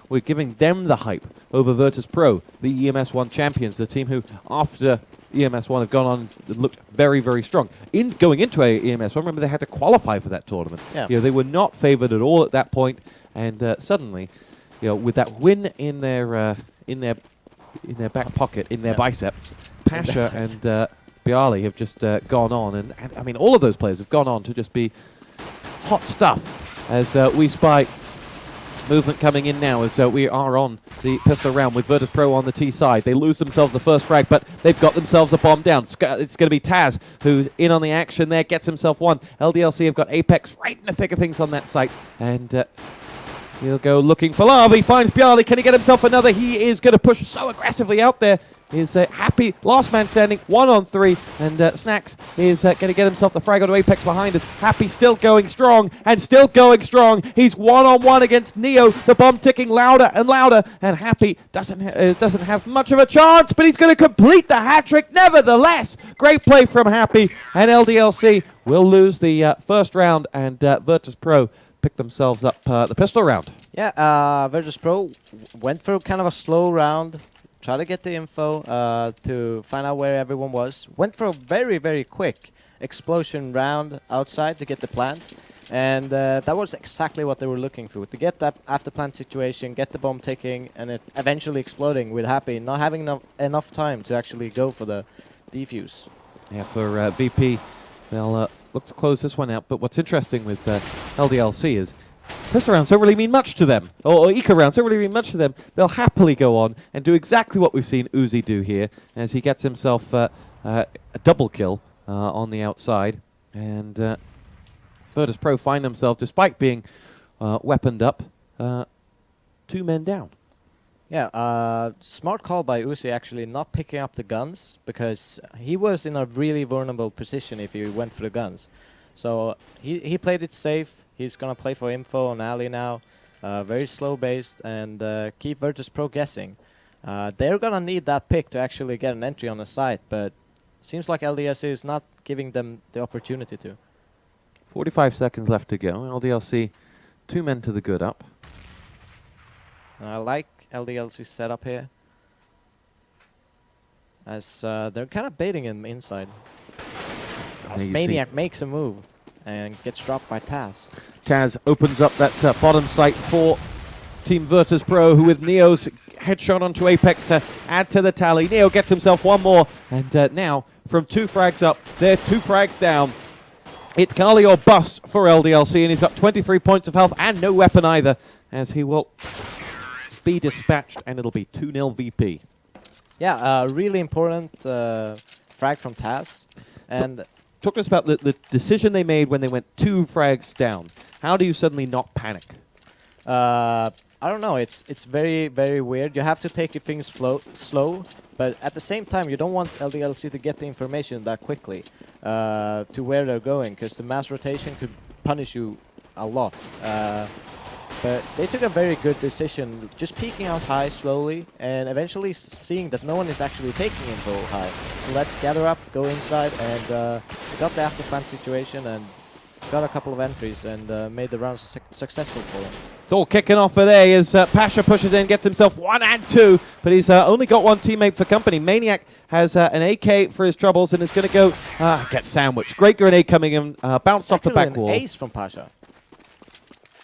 we're giving them the hype over Virtus.Pro, the EMS1 champions, the team who, after EMS1, have gone on and looked very, very strong. Going into EMS1, remember they had to qualify for that tournament. Yeah. You know, they were not favored at all at that point, and suddenly, you know, with that win in their back pocket, in their biceps, Pasha and byali have just gone on, and I mean, all of those players have gone on to just be hot stuff as we spy movement coming in now as we are on the pistol round with Virtus.Pro on the T side. They lose themselves the first frag, but they've got themselves a bomb down. It's going to be Taz who's in on the action there, gets himself one. LDLC have got Apex right in the thick of things on that site, and he'll go looking for love. He finds byali. Can he get himself another? He is going to push so aggressively out there. Is Happy, last man standing, 1 on 3, and snax is going to get himself the frag onto Apex behind us. Happy still going strong, and still going strong. He's 1-on-1 against Neo, the bomb ticking louder and louder, and Happy doesn't have much of a chance, but he's going to complete the hat-trick nevertheless. Great play from Happy, and LDLC will lose the first round, and Virtus.Pro pick themselves up the pistol round. Yeah, Virtus.Pro went through kind of a slow round. Try to get the info to find out where everyone was. Went for a very, very quick explosion round outside to get the plant. And that was exactly what they were looking for. To get that after plant situation, get the bomb ticking, and it eventually exploding with Happy. Not having enough time to actually go for the defuse. Yeah, for VP, they'll look to close this one out. But what's interesting with LDLC is pistol rounds don't really mean much to them, or eco rounds don't really mean much to them. They'll happily go on and do exactly what we've seen Uzi do here, as he gets himself a double kill on the outside. And Virtus.Pro find themselves, despite being weaponed up, 2 men down. Yeah, smart call by Uzi actually not picking up the guns, because he was in a really vulnerable position if he went for the guns. So he played it safe. He's going to play for info on Ali now. Very slow based, and keep Virtus.Pro guessing. They're going to need that pick to actually get an entry on the site, but seems like LDLC is not giving them the opportunity to. 45 seconds left to go. LDLC, 2 men to the good up. I like LDLC's setup here, as they're kind of baiting him inside. As Maniac makes a move and gets dropped by Taz. Taz opens up that bottom site for Team Virtus.Pro, who with Neo's headshot onto Apex to add to the tally. Neo gets himself one more, and now from 2 frags up, they're 2 frags down. It's KQLY or bust for LDLC, and he's got 23 points of health and no weapon either, as he will be dispatched, and it'll be 2-0 VP. Yeah, really important frag from Taz. And talk to us about the decision they made when they went 2 frags down. How do you suddenly not panic? I don't know. It's very, very weird. You have to take your things slow, but at the same time, you don't want LDLC to get the information that quickly to where they're going, because the mass rotation could punish you a lot. But they took a very good decision, just peeking out high slowly, and eventually seeing that no one is actually taking info high. So let's gather up, go inside, and got the after plant situation and got a couple of entries and made the round successful for them. It's all kicking off today as Pasha pushes in, gets himself 1 and 2, but he's only got 1 teammate for company. Maniac has an AK for his troubles and is going to go get sandwiched. Great grenade coming in, bounced off the back wall. Ace from Pasha.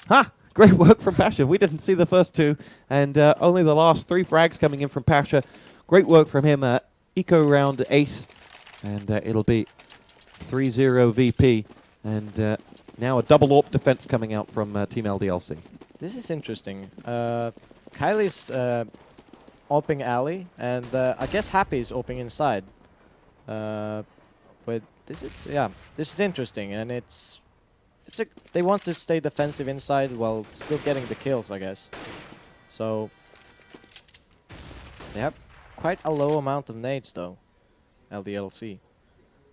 Ha! Great work from Pasha. We didn't see the first 2, and only the last 3 frags coming in from Pasha. Great work from him. Eco round ace, and it'll be 3-0 VP. And now a double AWP defense coming out from Team LDLC. This is interesting. KQLY's AWPing alley, and I guess Happy is AWPing inside. But this is interesting, and they want to stay defensive inside while still getting the kills, I guess. So they have quite a low amount of nades, though, LDLC,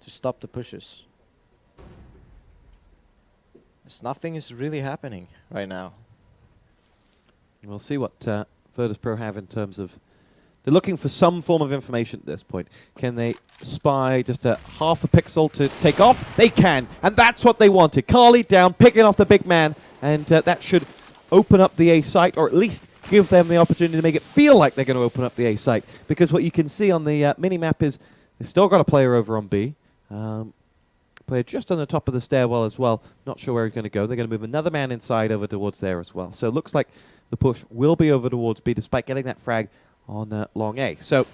to stop the pushes. Nothing is really happening right now. We'll see what Virtus.Pro have in terms of... They're looking for some form of information at this point. Can they spy just a half a pixel to take off? They can, and that's what they wanted. KQLY down, picking off the big man, and that should open up the A site, or at least give them the opportunity to make it feel like they're going to open up the A site. Because what you can see on the mini-map is they've still got a player over on B. Player just on the top of the stairwell as well. Not sure where he's going to go. They're going to move another man inside over towards there as well. So it looks like the push will be over towards B despite getting that frag on long A. So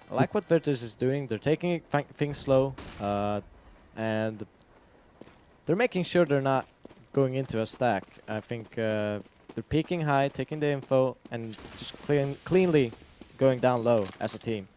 I like what Virtus is doing. They're taking things slow, and they're making sure they're not going into a stack. I think they're peeking high, taking the info, and just cleanly going down low as a team.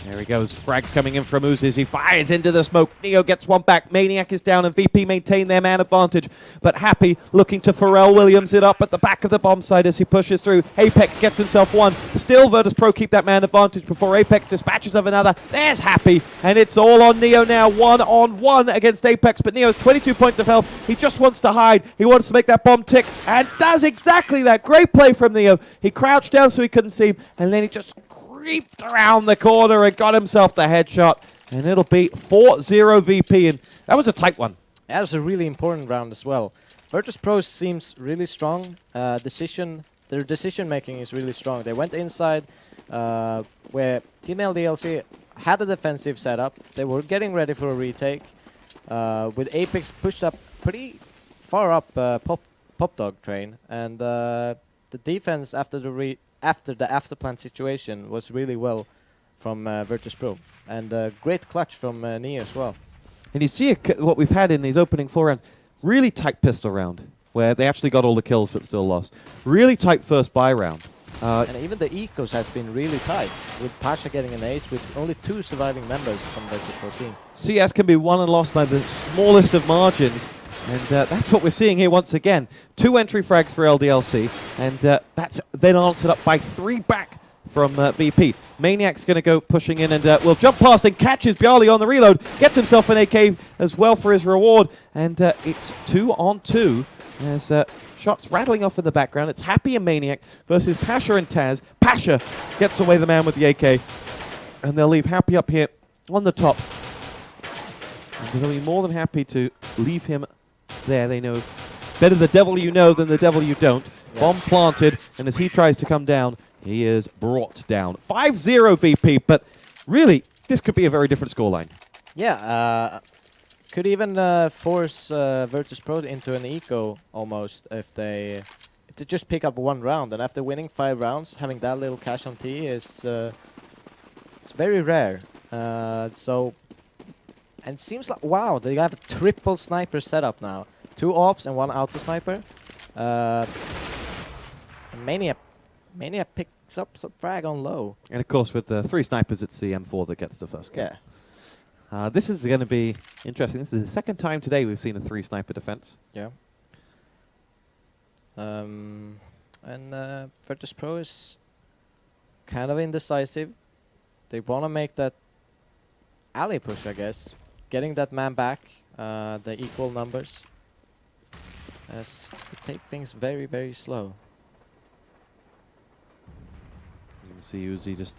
there he goes. Frags coming in from Uzi as he fires into the smoke. Neo gets one back. Maniac is down and VP maintain their man advantage. But Happy looking to Pharrell Williams it up at the back of the bomb site as he pushes through. Apex gets himself one. Still Virtus.Pro keep that man advantage before Apex dispatches of another. There's Happy. And it's all on Neo now. 1-on-1 against Apex. But Neo's 22 points of health. He just wants to hide. He wants to make that bomb tick. And does exactly that. Great play from Neo. He crouched down so he couldn't see him. And then he just creeped around the corner and got himself the headshot, and it'll be 4-0 VP, and that was a tight one. That was a really important round as well. Virtus.Pro seems really strong. Their decision making is really strong. They went inside where Team LDLC had a defensive setup. They were getting ready for a retake. With Apex pushed up pretty far up Pop Dog train, and the defense after the afterplant situation was really well from Virtus.Pro, and great clutch from Neo as well. And you see what we've had in these opening 4 rounds, really tight pistol round, where they actually got all the kills but still lost. Really tight first buy round. And even the ecos has been really tight, with Pasha getting an ace with only 2 surviving members from Virtus.Pro team. CS can be won and lost by the smallest of margins, and that's what we're seeing here once again. 2 entry frags for LDLC, and that's then answered up by 3 back from VP. Maniac's going to go pushing in and will jump past and catches byali on the reload, gets himself an AK as well for his reward, and it's 2-on-2 as shots rattling off in the background. It's Happy and Maniac versus Pasha and Taz. Pasha gets away the man with the AK, and they'll leave Happy up here on the top. And they'll be more than happy to leave him there. They know better the devil you know than the devil you don't. Yeah. Bomb planted, and as he tries to come down, he is brought down. 5-0 VP, but really, this could be a very different scoreline. Yeah, could even force Virtus.Pro into an eco almost if they just pick up 1 round. And after winning 5 rounds, having that little cash on T is it's very rare. And it seems like, wow, they have a triple sniper setup now. 2 ops and 1 auto sniper. Maniac picks up some frag on low. And of course, with 3 snipers, it's the M4 that gets the first kill. Yeah. This is going to be interesting. This is the 2nd time today we've seen a 3 sniper defense. Yeah. And Virtus.Pro is kind of indecisive. They want to make that alley push, I guess. Getting that man back, the equal numbers. As they take things very, very slow. You can see Uzi just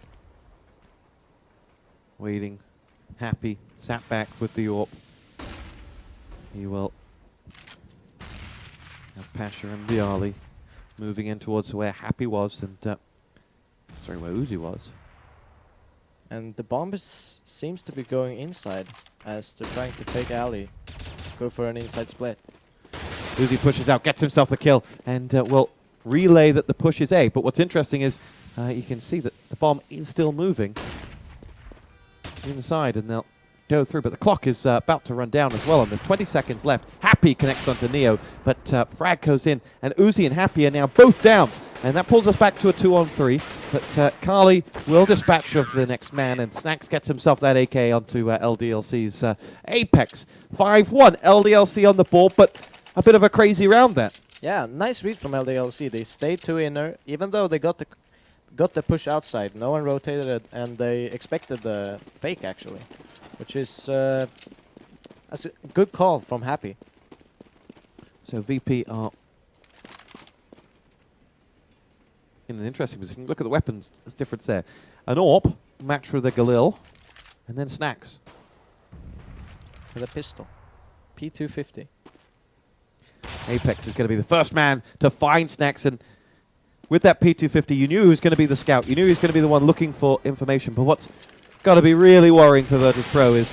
waiting, Happy, sat back with the AWP. He will have Pasha and byali moving in towards where Happy was, and sorry, where Uzi was. And the bomb seems to be going inside as they're trying to fake alley, go for an inside split. Uzi pushes out, gets himself the kill, and will relay that the push is A. But what's interesting is you can see that the bomb is still moving inside, and they'll go through. But the clock is about to run down as well, and there's 20 seconds left. Happy connects onto Neo, but frag goes in, and Uzi and Happy are now both down. And that pulls us back to a 2-on-3. But KQLY will dispatch of the next man, and snax gets himself that AK onto LDLC's Apex. 5-1, LDLC on the board, but a bit of a crazy round there. Yeah, nice read from LDLC. They stayed 2 inner, even though they got the push outside. No one rotated it, and they expected the fake, actually. Which is that's a good call from Happy. So VP are in an interesting position. Look at the weapons. There's difference there. An AWP matched with a Galil, and then snax. With a pistol. P250. Apex is going to be the first man to find snax, and with that P250, you knew he was going to be the scout. You knew he was going to be the one looking for information. But what's got to be really worrying for Virtus.Pro is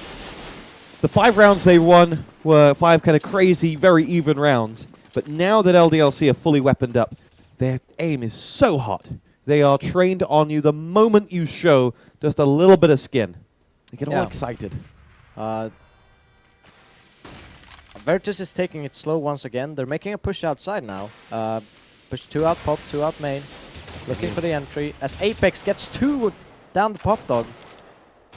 the 5 rounds they won were 5 kind of crazy, very even rounds. But now that LDLC are fully weaponed up, their aim is so hot. They are trained on you the moment you show just a little bit of skin. They get all excited. Virtus is taking it slow once again. They're making a push outside now. Push 2 out pop, 2 out main. Looking for the entry as Apex gets 2 down the pop dog.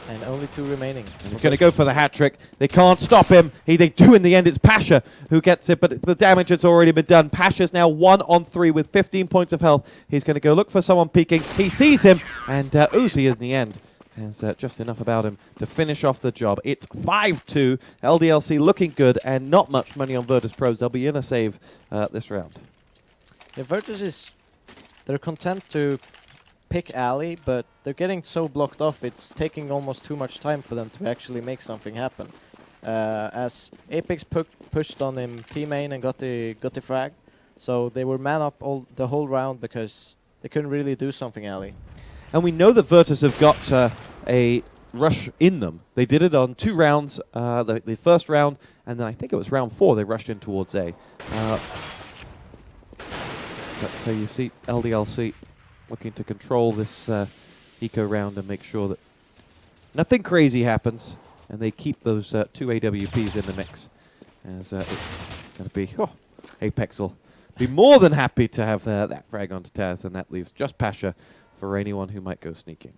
And only 2 remaining. And he's going to go for the hat trick. They can't stop him. They do in the end. It's Pasha who gets it, but the damage has already been done. Pasha's now 1 on 3 with 15 points of health. He's going to go look for someone peeking. He sees him, and Uzi in the end has just enough about him to finish off the job. It's 5-2. LDLC looking good, and not much money on Virtus.Pros. They'll be in a save this round. Yeah, Virtus they're content to pick alley, but they're getting so blocked off, it's taking almost too much time for them to actually make something happen. As Apex pushed on him T-main and got the frag, so they were man up the whole round because they couldn't really do something alley. And we know that Virtus have got a rush in them. They did it on 2 rounds, the first round, and then I think it was round 4 they rushed in towards A. So you see LDLC looking to control this eco round and make sure that nothing crazy happens, and they keep those 2 AWPs in the mix. As it's going to be, Apex will be more than happy to have that frag onto Taz, and that leaves just Pasha for anyone who might go sneaking.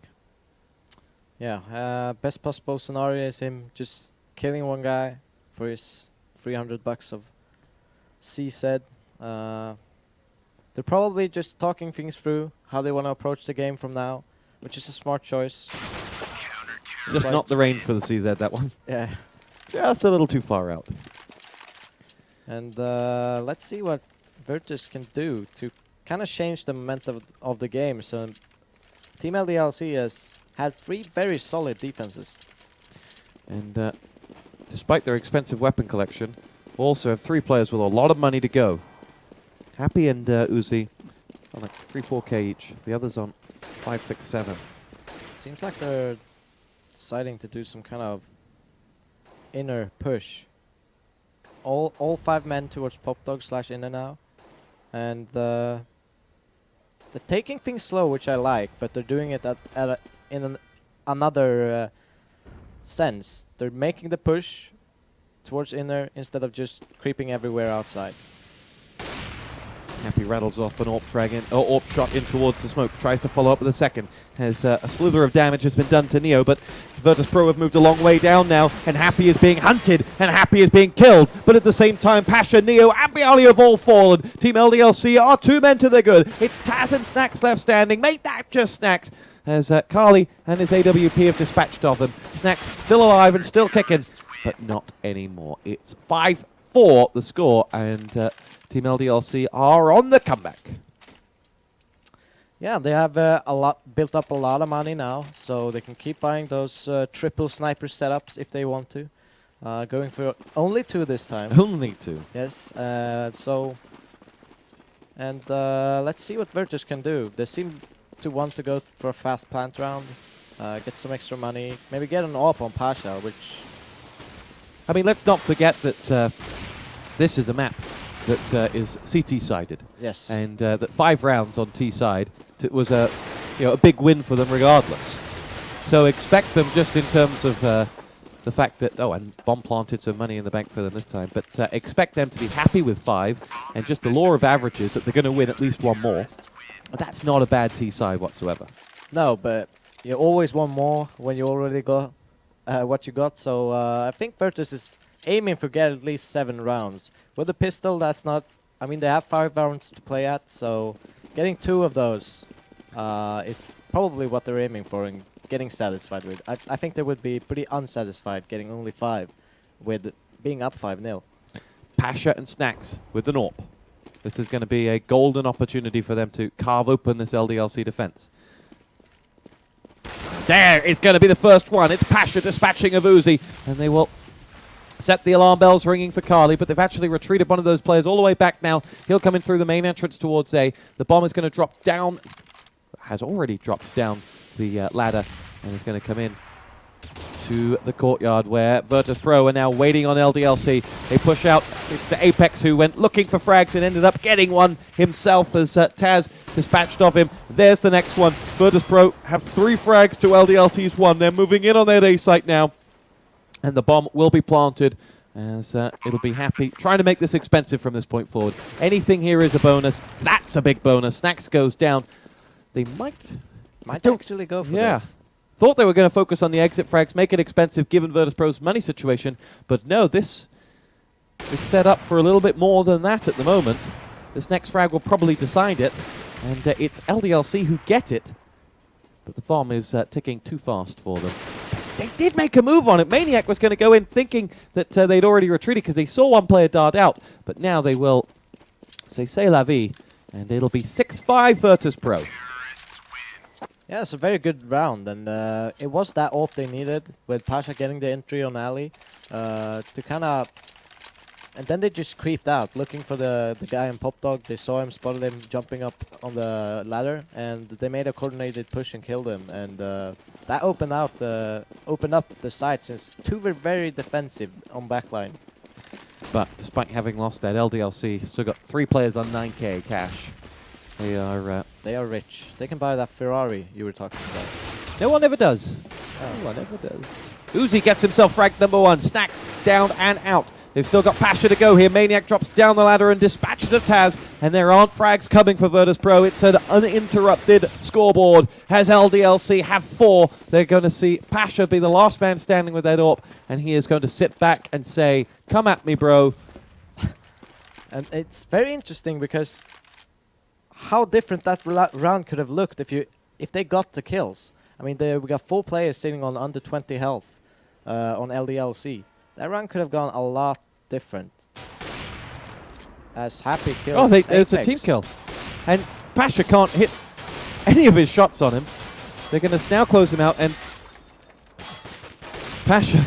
Yeah, best possible scenario is him just killing one guy for his $300 of C-SED. They're probably just talking things through, how they want to approach the game from now, which is a smart choice. Just not the range for the CZ, that one. Yeah. Just a little too far out. And let's see what Virtus can do to kind of change the momentum of the game. So Team LDLC has had 3 very solid defenses. And despite their expensive weapon collection, also have 3 players with a lot of money to go. Happy and Uzi on like 3-4k each. The others on 5-6-7. Seems like they're deciding to do some kind of inner push. All 5 men towards pop dog / inner now, and they're taking things slow, which I like, but they're doing it in another sense. They're making the push towards inner instead of just creeping everywhere outside. Happy rattles off an AWP frag in, AWP shot in towards the smoke. Tries to follow up with a second. As a slither of damage has been done to Neo, but Virtus.Pro have moved a long way down now, and Happy is being hunted, and Happy is being killed. But at the same time, Pasha, Neo, and byali have all fallen. Team LDLC are 2 men to the good. It's Taz and snax left standing. Make that just snax. As KQLY and his AWP have dispatched of them. snax still alive and still kicking, but not anymore. It's 5-4 the score, and Team LDLC are on the comeback. Yeah, they have built up a lot of money now, so they can keep buying those triple sniper setups if they want to. Going for only 2 this time. Only 2. Yes. Let's see what Virtus can do. They seem to want to go for a fast plant round, get some extra money, maybe get an AWP on Pasha, which... I mean, let's not forget that this is a map that is CT-sided. Yes. And that 5 rounds on T-side was a big win for them regardless. So expect them just in terms of the fact that, and bomb planted some money in the bank for them this time, but expect them to be happy with 5, and just the law of averages that they're going to win at least 1 more. That's not a bad T-side whatsoever. No, but you always want more when you already got what you got, so I think Virtus is aiming for get at least 7 rounds. With a pistol, that's not... I mean, they have 5 rounds to play at, so getting 2 of those is probably what they're aiming for and getting satisfied with. I think they would be pretty unsatisfied getting only 5 with being up 5-0. Pasha and snax with an AWP. This is going to be a golden opportunity for them to carve open this LDLC defense. There is going to be the first one. It's Pasha dispatching of Uzi, and they will Set the alarm bells ringing for KQLY, but they've actually retreated one of those players all the way back now. He'll come in through the main entrance towards A. The bomb is going to drop down, has already dropped down the ladder, and is going to come in to the courtyard where Virtus.Pro are now waiting on LDLC. They push out. It's Apex who went looking for frags and ended up getting one himself as Taz dispatched of him. There's the next one. Virtus.Pro have 3 frags to LDLC's 1. They're moving in on their A site now. And the bomb will be planted as it'll be happy. Trying to make this expensive from this point forward. Anything here is a bonus. That's a big bonus. Snax goes down. They might actually go for this. Thought they were going to focus on the exit frags, make it expensive given Virtus.Pro's money situation. But no, this is set up for a little bit more than that at the moment. This next frag will probably decide it. And it's LDLC who get it. But the bomb is ticking too fast for them. They did make a move on it. Maniac was going to go in thinking that they'd already retreated because they saw one player dart out. But now they will say c'est la vie. And it'll be 6-5 Virtus.Pro. Yeah, it's a very good round. And it was that AWP they needed with Pasha getting the entry on alley to kind of... And then they just creeped out, looking for the guy in Pop Dog. They saw him, spotted him jumping up on the ladder, and they made a coordinated push and killed him. And that opened up the side, since 2 were very defensive on backline. But despite having lost that, LDLC still got 3 players on 9k cash. They are rich. They can buy that Ferrari you were talking about. No one ever does. No one ever does. Uzi gets himself fragged number 1. Snax down and out. They've still got Pasha to go here. Maniac drops down the ladder and dispatches of Taz. And there aren't frags coming for Virtus.Pro. It's an uninterrupted scoreboard. Has LDLC have 4. They're going to see Pasha be the last man standing with that AWP. And he is going to sit back and say, come at me, bro. And it's very interesting because how different that round could have looked if they got the kills. I mean, we got 4 players sitting on under 20 health on LDLC. That round could have gone a lot different. As Happy kills there's a team kill. And Pasha can't hit any of his shots on him. They're going to now close him out, and Pasha,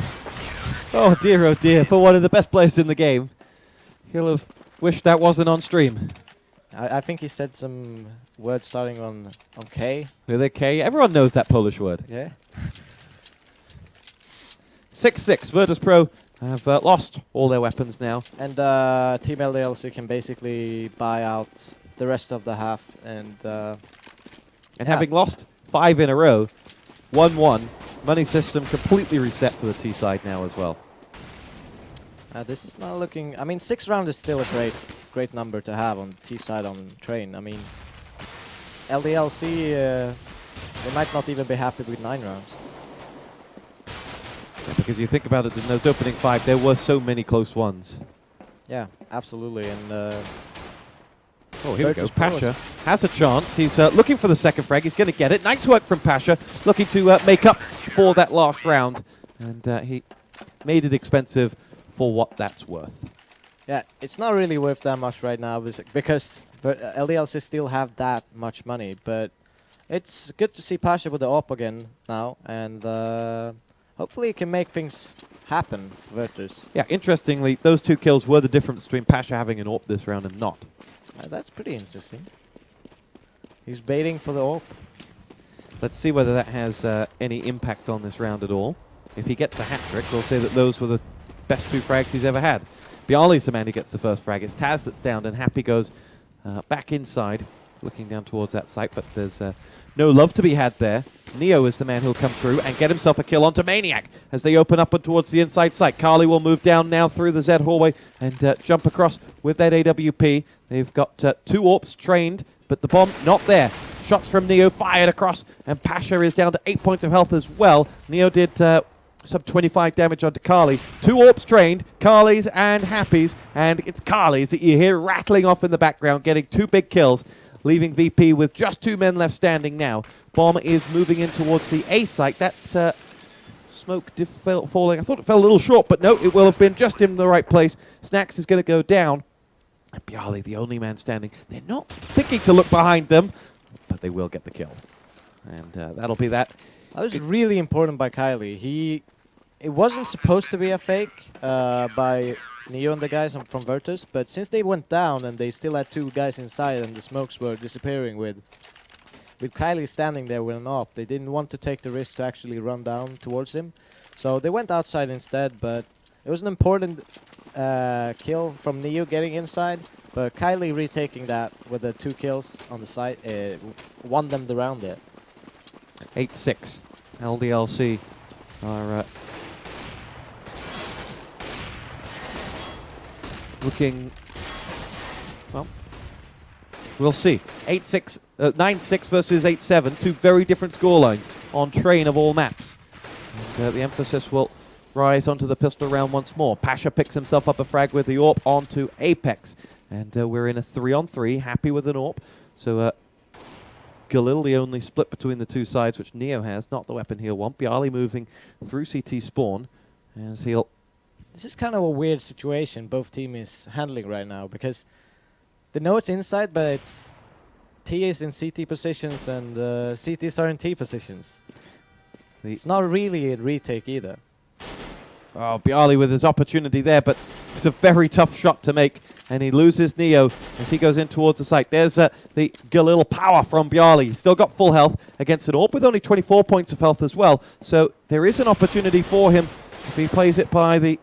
oh dear, for one of the best players in the game. He'll have wished that wasn't on stream. I think he said some words starting on K. With a K. Everyone knows that Polish word. Yeah. 6-6. Virtus.Pro have lost all their weapons now. And Team LDLC can basically buy out the rest of the half. And having lost 5 in a row, 1-1, money system completely reset for the T side now as well. This is not looking... I mean, 6 rounds is still a great number to have on T side on train. I mean, LDLC, they might not even be happy with 9 rounds. Yeah, because you think about it, in those opening 5, there were so many close ones. Yeah, absolutely. And oh, here we go. Pasha has a chance. He's looking for the second frag. He's going to get it. Nice work from Pasha, looking to make up for that last round. And he made it expensive for what that's worth. Yeah, it's not really worth that much right now because LDLC still have that much money. But it's good to see Pasha with the AWP again now. And hopefully he can make things happen for Virtus. Yeah, interestingly, those 2 kills were the difference between Pasha having an AWP this round and not. That's pretty interesting. He's baiting for the AWP. Let's see whether that has any impact on this round at all. If he gets a hat-trick, we'll say that those were the best 2 frags he's ever had. byali's the man who gets the first frag. It's Taz that's down, and Happy goes back inside, looking down towards that site, but there's no love to be had there. Neo is the man who'll come through and get himself a kill onto Maniac as they open up and towards the inside site. KQLY will move down now through the Z hallway and jump across with that AWP. They've got 2 AWPs trained, but the bomb not there. Shots from Neo fired across, and Pasha is down to 8 points of health as well. Neo did sub 25 damage onto KQLY. 2 AWPs trained, KQLY's and Happy's, and it's KQLY's that you hear rattling off in the background, getting 2 big kills, leaving VP with just 2 men left standing now. Bomb is moving in towards the A site. That smoke falling. I thought it fell a little short, but no, it will have been just in the right place. Snax is going to go down. And byali, the only man standing. They're not thinking to look behind them, but they will get the kill. And that'll be that. That was really important by KQLY. He it wasn't supposed to be a fake by Neo and the guys from Virtus, but since they went down and they still had 2 guys inside and the smokes were disappearing with KQLY standing there with an AWP, they didn't want to take the risk to actually run down towards him. So they went outside instead, but it was an important kill from Neo getting inside, but KQLY retaking that with the 2 kills on the side won them the round there. 8-6. LDLC are looking, well, we'll see. 8-6, 9-6 versus 8-7, 2 very different scorelines on train of all maps. And, the emphasis will rise onto the pistol round once more. Pasha picks himself up a frag with the AWP onto Apex. And we're in a 3-on-3, happy with an AWP. So KQLY, the only split between the 2 sides, which Neo has, not the weapon he'll want. byali moving through CT spawn as he'll... This is kind of a weird situation both team is handling right now, because they know it's inside, but it's T is in CT positions and CTs are in T positions. It's not really a retake either. Oh, byali with his opportunity there, but it's a very tough shot to make, and he loses Neo as he goes in towards the site. There's the KQLY power from byali. He's still got full health against an AWP with only 24 points of health as well, so there is an opportunity for him if he plays it by the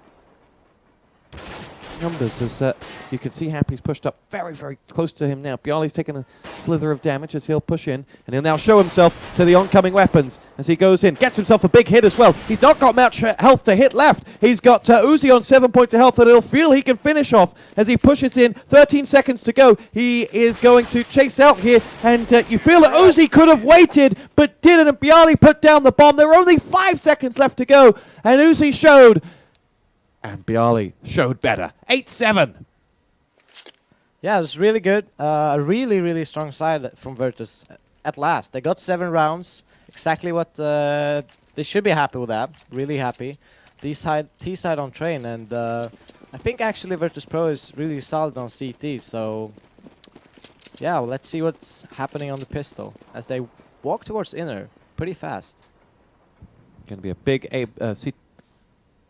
numbers. As you can see, Happy's pushed up very, very close to him now. byali's taken a slither of damage as he'll push in, and he'll now show himself to the oncoming weapons as he goes in. Gets himself a big hit as well. He's not got much health to hit left. He's got Uzi on 7 points of health that he'll feel he can finish off as he pushes in. 13 seconds to go. He is going to chase out here, and you feel that Uzi could have waited but didn't, and byali put down the bomb. There were only 5 seconds left to go, and Uzi showed. And byali showed better. 8-7. Yeah, it was really good. A really, really strong side from Virtus. At last, they got 7 rounds. Exactly what they should be happy with that. Really happy. T side on train, and I think actually Virtus.Pro is really solid on CT. So yeah, well, let's see what's happening on the pistol as they walk towards inner pretty fast. Going to be a big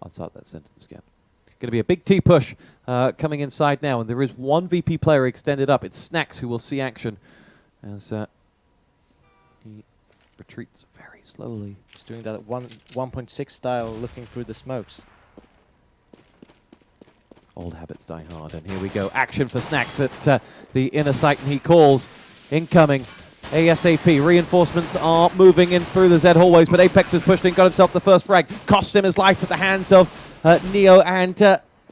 I'll start that sentence again. Going to be a big T push coming inside now, and there is 1 VP player extended up. It's snax who will see action as he retreats very slowly. He's doing that 1.6 style, looking through the smokes. Old habits die hard, and here we go. Action for snax at the inner site, and he calls incoming. ASAP, reinforcements are moving in through the Z hallways, but Apex has pushed in, got himself the first frag, cost him his life at the hands of Neo and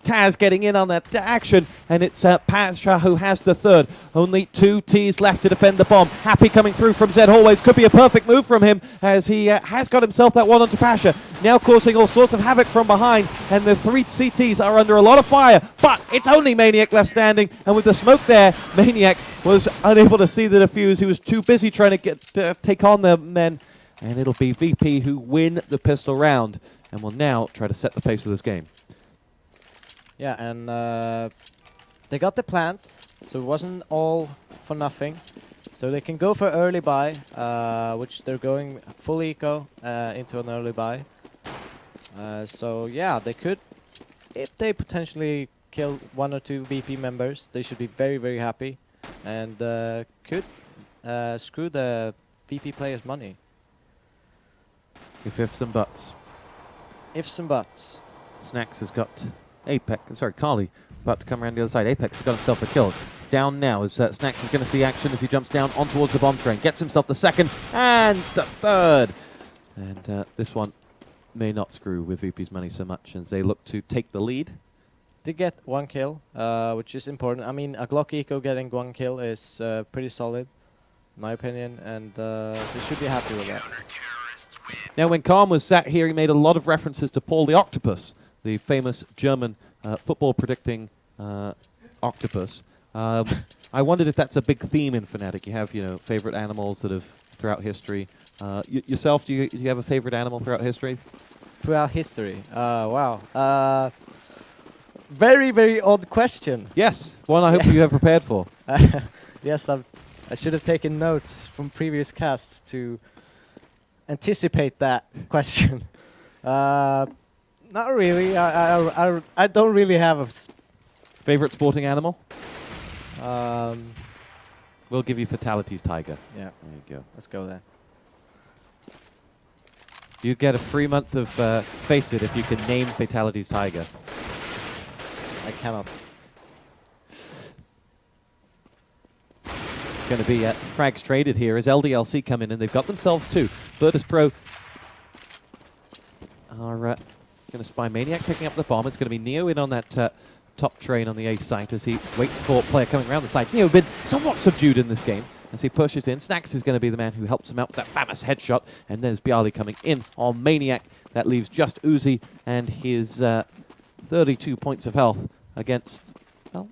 Taz getting in on that action, and it's Pasha who has the third. Only 2 Ts left to defend the bomb. Happy coming through from Z hallways, could be a perfect move from him as he has got himself that one onto Pasha, now causing all sorts of havoc from behind, and the 3 CTs are under a lot of fire, but it's only Maniac left standing, and with the smoke there, Maniac was unable to see the defuse. He was too busy trying to take on the men, and it'll be VP who win the pistol round, and will now try to set the pace of this game. Yeah, and they got the plant, so it wasn't all for nothing. So they can go for early buy, which they're going full eco into an early buy. So yeah, they could, if they potentially kill 1 or 2 VP members, they should be very, very happy, and could screw the VP players' money. Ifs and buts. Ifs and buts. snax has got KQLY about to come around the other side. Apex has got himself a kill. It's down now as snax is going to see action as he jumps down on towards the bomb train. Gets himself the second and the third. And this one may not screw with VP's money so much as they look to take the lead. Did get 1 kill, which is important. I mean, a Glock Eco getting 1 kill is pretty solid, in my opinion, and they should be happy with that. Now, when Khan was sat here, he made a lot of references to Paul the Octopus, the famous German football predicting octopus. I wondered if that's a big theme in Fnatic. You have, favorite animals that have throughout history. Yourself, do you have a favorite animal throughout history? Throughout history, wow. Very, very odd question. Yes, one I hope you have prepared for. Yes, I should have taken notes from previous casts to anticipate that question. Not really. I don't really have a Favorite sporting animal? Um, We'll give you Fatalities Tiger. yeah, There you go. let's go there. You get a free month of FACEIT if you can name Fatalities Tiger. I cannot. It's going to be frags traded here as LDLC come in, and they've got themselves two. Virtus.Pro are going to spy Maniac picking up the bomb. It's going to be Neo in on that top train on the A site as he waits for player coming around the side. Neo been somewhat subdued in this game as he pushes in. Snax is going to be the man who helps him out with that famous headshot, and there's byali coming in on Maniac. That leaves just Uzi and his 32 points of health against, well,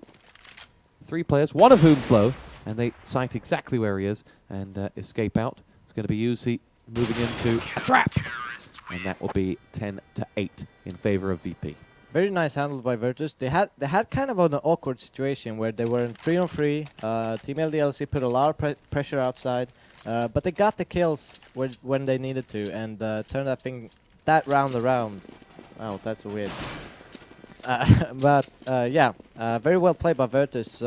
3 players, one of whom's low, and they sight exactly where he is and escape out. It's going to be Uzi moving into a trap, and that will be 10-8 in favor of VP. Very nice handled by Virtus. They had kind of an awkward situation where they were in 3-on-3. Team LDLC put a lot of pressure outside, but they got the kills when they needed to and turned that round around. Wow, that's weird. But yeah, very well played by Virtus.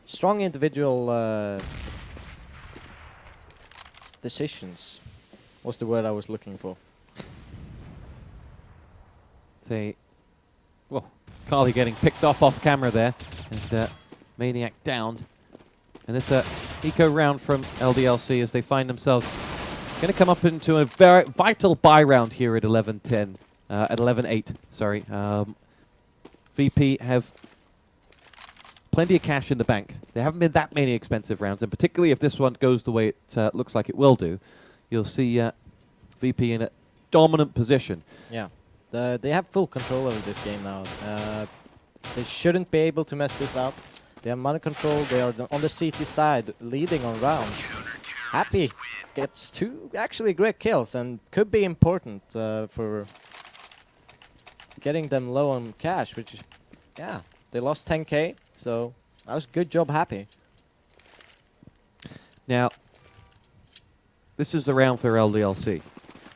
Strong individual decisions was the word I was looking for. Well, KQLY getting picked off camera there, and Maniac downed. And this eco round from LDLC as they find themselves going to come up into a very vital buy round here at 11-10, at 11-8. Sorry, VP have plenty of cash in the bank. There haven't been that many expensive rounds, and particularly if this one goes the way it looks like it will do, you'll see VP in a dominant position. Yeah. They have full control over this game now. They shouldn't be able to mess this up. They have money control. They are on the CT side, leading on rounds. Happy gets 2 actually great kills and could be important for getting them low on cash, which, yeah, they lost 10K, so that was a good job, Happy. Now, this is the round for LDLC.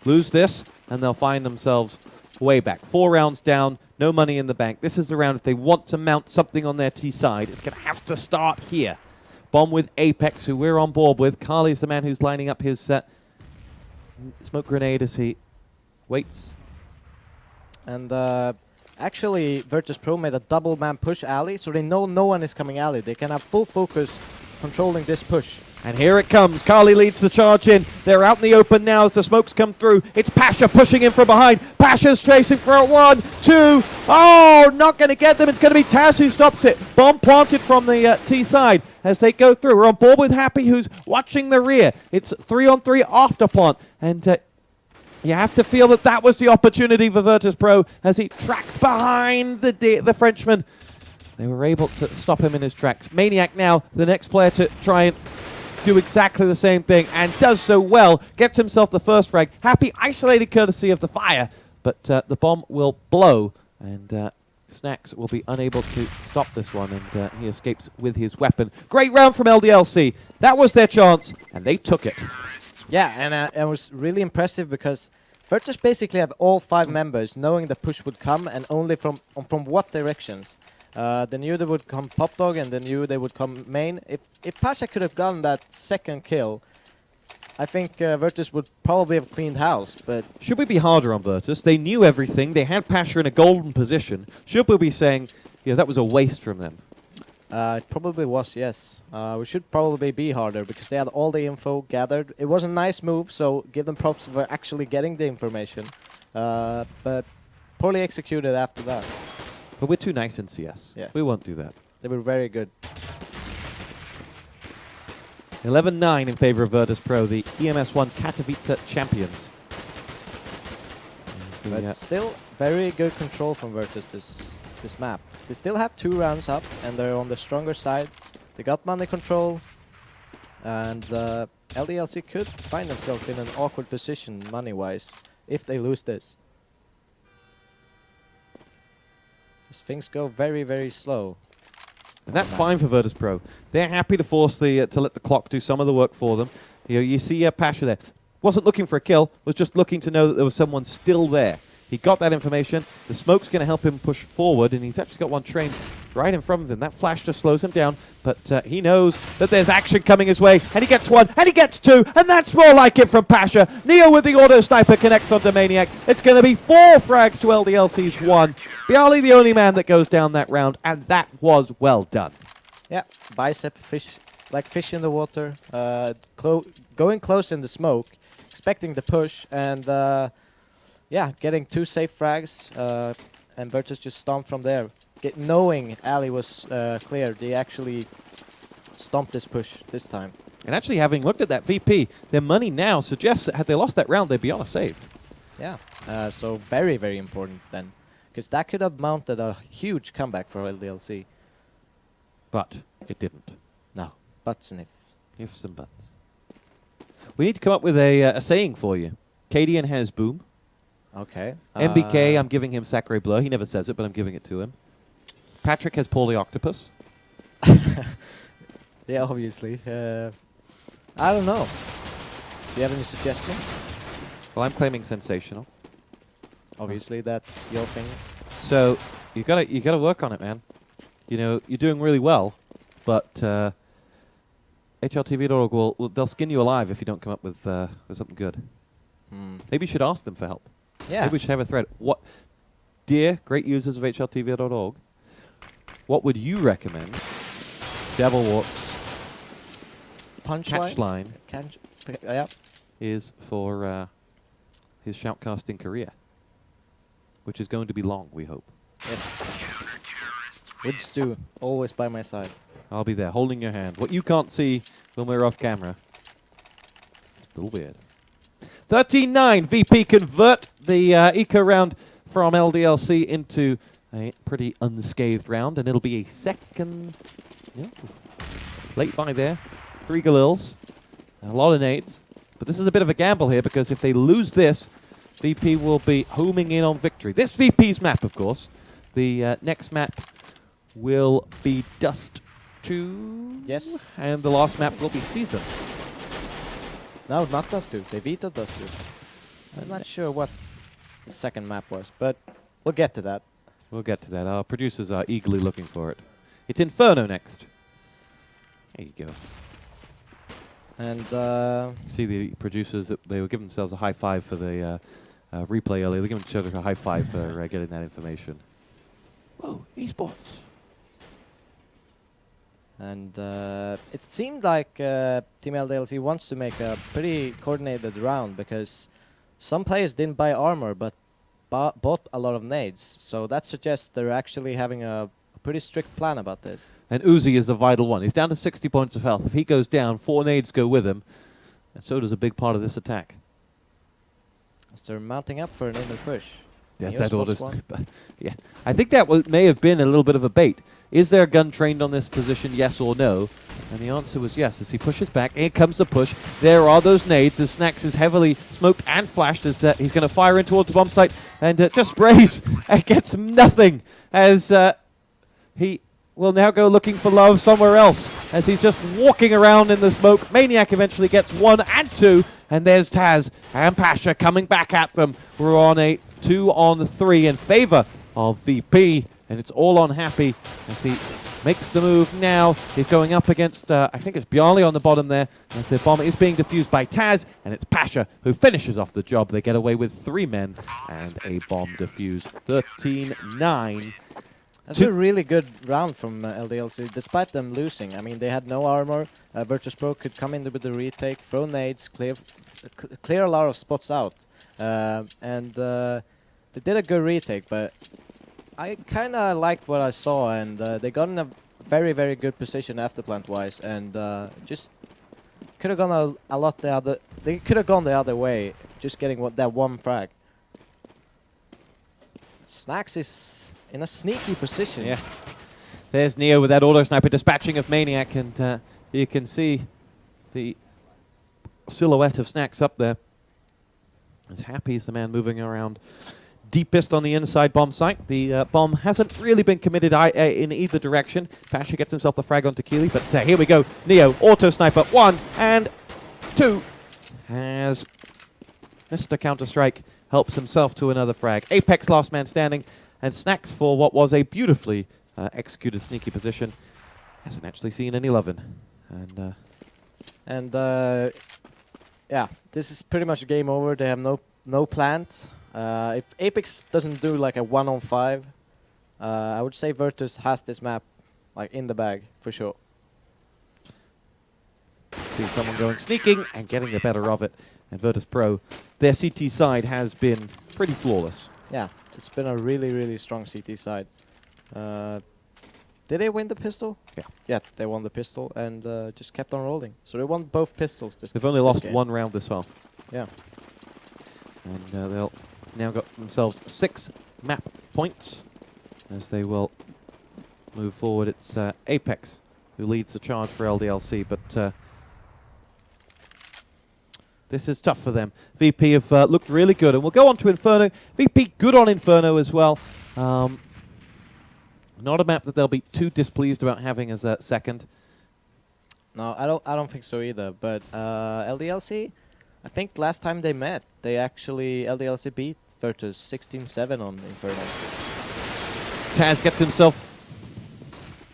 Lose this, and they'll find themselves way back. 4 rounds down, no money in the bank. This is the round if they want to mount something on their T side. It's going to have to start here. Bomb with Apex, who we're on board with. KQLY is the man who's lining up his smoke grenade as he waits. And actually, Virtus.Pro made a double man push alley, so they know no one is coming alley. They can have full focus controlling this push. And here it comes. KQLY leads the charge in. They're out in the open now as the smokes come through. It's Pasha pushing in from behind. Pasha's chasing for a 1, 2. Oh, not going to get them. It's going to be Taz who stops it. Bomb planted from the T side as they go through. We're on board with Happy, who's watching the rear. It's 3-on-3 after plant. And you have to feel that that was the opportunity for Virtus.Pro as he tracked behind the Frenchman. They were able to stop him in his tracks. Maniac now, the next player to try and do exactly the same thing, and does so well. Gets himself the first frag. Happy isolated courtesy of the fire, but the bomb will blow, and snax will be unable to stop this one, and he escapes with his weapon. Great round from LDLC. That was their chance, and they took it. Yeah, and it was really impressive because Virtus basically have all 5 members knowing the push would come, and only from what directions. They knew they would come Pop Dog, and they knew they would come main. If Pasha could have gotten that second kill, I think Virtus would probably have cleaned house, but... Should we be harder on Virtus? They knew everything. They had Pasha in a golden position. Should we be saying, yeah, that was a waste from them? It probably was, yes. We should probably be harder because they had all the info gathered. It was a nice move, so give them props for actually getting the information. But poorly executed after that. But we're too nice in CS. Yeah. We won't do that. They were very good. 11-9 in favor of Virtus.Pro, the EMS1 Katowice champions. But still, very good control from Virtus this map. They still have 2 rounds up, and they're on the stronger side. They got money control, and LDLC could find themselves in an awkward position money-wise if they lose this. As things go very, very slow. And that's fine for Virtus.Pro. They're happy to force to let the clock do some of the work for them. You see Pasha there. Wasn't looking for a kill, was just looking to know that there was someone still there. He got that information. The smoke's going to help him push forward, and he's actually got one trained right in front of him. That flash just slows him down, but he knows that there's action coming his way, and he gets one, and he gets two, and that's more like it from Pasha. Neo with the auto sniper connects onto Maniac. It's going to be 4 frags to LDLC's 1. byali the only man that goes down that round, and that was well done. Yeah, bicep fish, like fish in the water, going close in the smoke, expecting the push, and yeah, getting 2 safe frags, and Virtus just stomped from there. Knowing alley was clear, they actually stomped this push this time. And actually, having looked at that VP, their money now suggests that had they lost that round, they'd be on a save. Yeah, so very, very important then, because that could have mounted a huge comeback for LDLC. But it didn't. No, buts and Ifs and buts. We need to come up with a saying for you. Cadian has boom. Okay. MBK, I'm giving him Sacre Bleu. He never says it, but I'm giving it to him. Patrick has Paul the Octopus. Yeah, obviously. I don't know. Do you have any suggestions? Well, I'm claiming sensational. Obviously, that's your things. So you gotta work on it, man. You know, you're doing really well, but HLTV.org they'll skin you alive if you don't come up with something good. Maybe you should ask them for help. Yeah. Maybe we should have a thread. What, dear great users of HLTV.org, what would you recommend Devil Walks catchline Yeah. is for his shoutcasting career, which is going to be long, we hope. Yes. With Stu, always by my side. I'll be there, holding your hand. What you can't see when we're off camera. It's a little weird. 13-9, VP convert the eco round from LDLC into a pretty unscathed round, and it'll be a second... Yeah, late buy there. 3 Galils, a lot of nades. But this is a bit of a gamble here, because if they lose this, VP will be homing in on victory. This VP's map, of course. The next map will be Dust 2. Yes. And the last map will be Season. No, not Dust 2. They vetoed Dust 2. I'm not sure what the second map was, but we'll get to that. We'll get to that. Our producers are eagerly looking for it. It's Inferno next. There you go. And See the producers, that they will give themselves a high five for the replay earlier. They give each other a high five for getting that information. Whoa, esports. And it seemed like Team LDLC wants to make a pretty coordinated round, because some players didn't buy armor but bought a lot of nades. So that suggests they're actually having a pretty strict plan about this. And Uzi is the vital one. He's down to 60 points of health. If he goes down, 4 nades go with him. And so does a big part of this attack. So they're mounting up for an inner push. Yes, Neo's that orders. +1. Yeah, I think that may have been a little bit of a bait. Is there a gun trained on this position, yes or no? And the answer was yes, as he pushes back. Here comes the push. There are those nades, as snax is heavily smoked and flashed, as he's going to fire in towards the bomb site, and just sprays and gets nothing, as he will now go looking for love somewhere else, as he's just walking around in the smoke. Maniac eventually gets 1 and 2, and there's Taz and Pasha coming back at them. We're on a 2-on-3 in favor of VP, and it's all on Happy as he makes the move now. He's going up against, I think it's byali on the bottom there, as the bomb is being defused by Taz, and it's Pasha who finishes off the job. They get away with 3 men and a bomb defused. 13-9. That's a really good round from LDLC, despite them losing. I mean, they had no armor. Virtus.Pro could come in with the retake, throw nades, clear a lot of spots out. And they did a good retake, but I kind of liked what I saw, and they got in a very, very good position after plant-wise, and just could have gone a lot the other. They could have gone the other way, just getting that 1 frag. snax is in a sneaky position. Yeah. There's Neo with that auto sniper dispatching of Maniac, and you can see the silhouette of snax up there. As Happy is the man moving around deepest on the inside bomb site. The bomb hasn't really been committed in either direction. Pasha gets himself the frag onto KQLY, but here we go. Neo, auto sniper, 1 and 2. Has Mr. Counter-Strike helps himself to another frag. Apex last man standing, and snax for what was a beautifully executed sneaky position. Hasn't actually seen any loving. And yeah, this is pretty much game over. They have no plant. If Apex doesn't do like a 1-on-5, I would say Virtus has this map like in the bag for sure. See someone going sneaking and getting the better of it. And Virtus.Pro, their CT side has been pretty flawless. Yeah, it's been a really strong CT side. Did they win the pistol? Yeah. Yeah, they won the pistol and just kept on rolling. So they won both pistols this They've only lost game. one round this half. Yeah. And they'll now got themselves 6 map points as they will move forward. It's Apex who leads the charge for LDLC, but this is tough for them. VP have looked really good, and we'll go on to Inferno. VP good on Inferno as well. Not a map that they'll be too displeased about having as a second. No, I don't think so either. But LDLC, I think last time they met, LDLC beat Virtus 16-7 on Inferno. Taz gets himself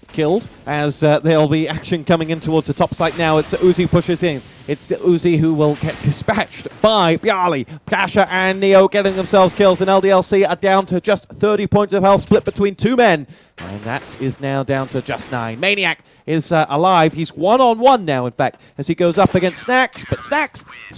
killed as there'll be action coming in towards the top site now. It's Uzi pushes in. It's the Uzi who will get dispatched by byali. Pasha and Neo getting themselves kills, and LDLC are down to just 30 points of health split between 2 men. And that is now down to just 9. Maniac is alive. He's 1-on-1 now, in fact, as he goes up against snax. But snax